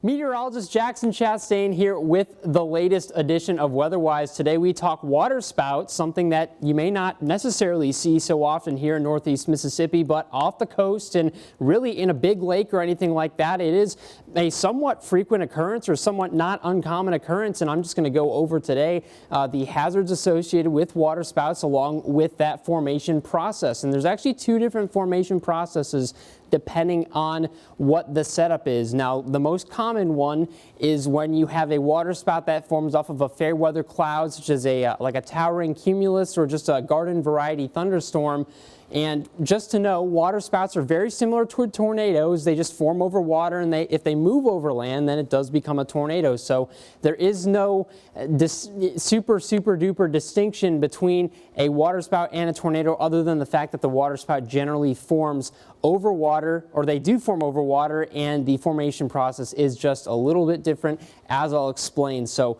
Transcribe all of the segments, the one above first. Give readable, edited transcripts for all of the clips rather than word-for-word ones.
Meteorologist Jackson Chastain here with the latest edition of Weather Whys. Today we talk water spouts, something that you may not necessarily see so often here in northeast Mississippi, but off the coast and really in a big lake or anything like that. It is a somewhat frequent occurrence or somewhat not uncommon occurrence, and I'm just going to go over today the hazards associated with water spouts along with that formation process. And there's actually two different formation processes depending on what the setup is. Now, the most common one is when you have a water spout that forms off of a fair weather cloud, such as like a towering cumulus or just a garden variety thunderstorm. And just to know, water spouts are very similar to tornadoes. They just form over water, and if they move over land, then it does become a tornado. So there is no super duper distinction between a water spout and a tornado, other than the fact that the water spout generally forms over water, or they do form over water, and the formation process is just a little bit different, as I'll explain. So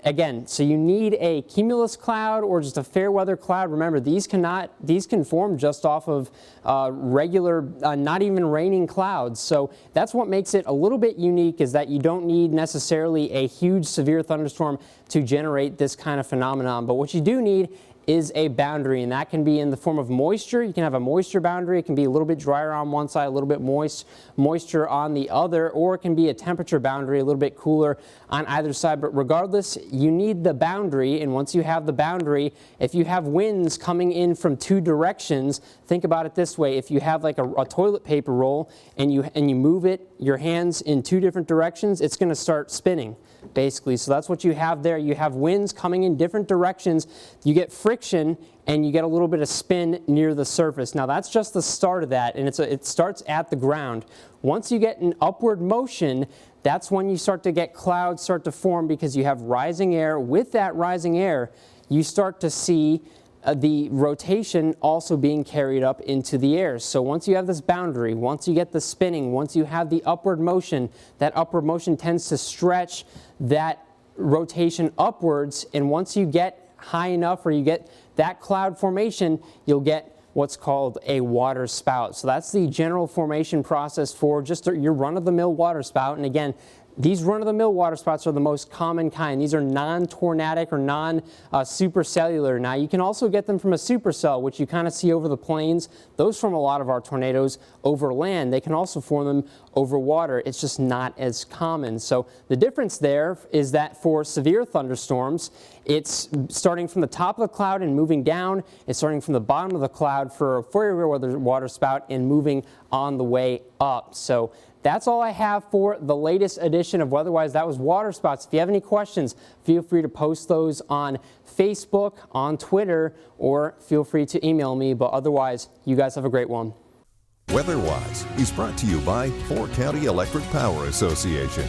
again, so you need a cumulus cloud or just a fair weather cloud. Remember, these can form just off of regular, not even raining clouds. So that's what makes it a little bit unique, is that you don't need necessarily a huge severe thunderstorm to generate this kind of phenomenon. But what you do need is a boundary, and that can be in the form of moisture. You can have a moisture boundary. It can be a little bit drier on one side, a little bit moisture on the other, or it can be a temperature boundary, a little bit cooler on either side. But regardless, you need the boundary, and once you have the boundary, if you have winds coming in from two directions, think about it this way. If you have like a toilet paper roll and you move your hands in two different directions, it's going to start spinning, basically. So that's what you have there. You have winds coming in different directions. You get friction and you get a little bit of spin near the surface. Now that's just the start of that, and it starts at the ground. Once you get an upward motion, that's when you start to get clouds start to form, because you have rising air. With that rising air, you start to see the rotation also being carried up into the air. So once you have this boundary, once you get the spinning, once you have the upward motion, that upward motion tends to stretch that rotation upwards, and once you get high enough, or you get that cloud formation, you'll get what's called a water spout. So that's the general formation process for just your run-of-the-mill water spout. And again, these run-of-the-mill water spouts are the most common kind. These are non-tornadic or non-supercellular. Now, you can also get them from a supercell, which you kind of see over the plains. Those form a lot of our tornadoes over land. They can also form them over water. It's just not as common. So the difference there is that for severe thunderstorms, it's starting from the top of the cloud and moving down. It's starting from the bottom of the cloud for a fair weather water spout and moving on the way up. So that's all I have for the latest edition of Weather Whys. That was water spouts. If you have any questions, feel free to post those on Facebook, on Twitter, or feel free to email me. But otherwise, you guys have a great one. Weather Whys is brought to you by 4 County Electric Power Association.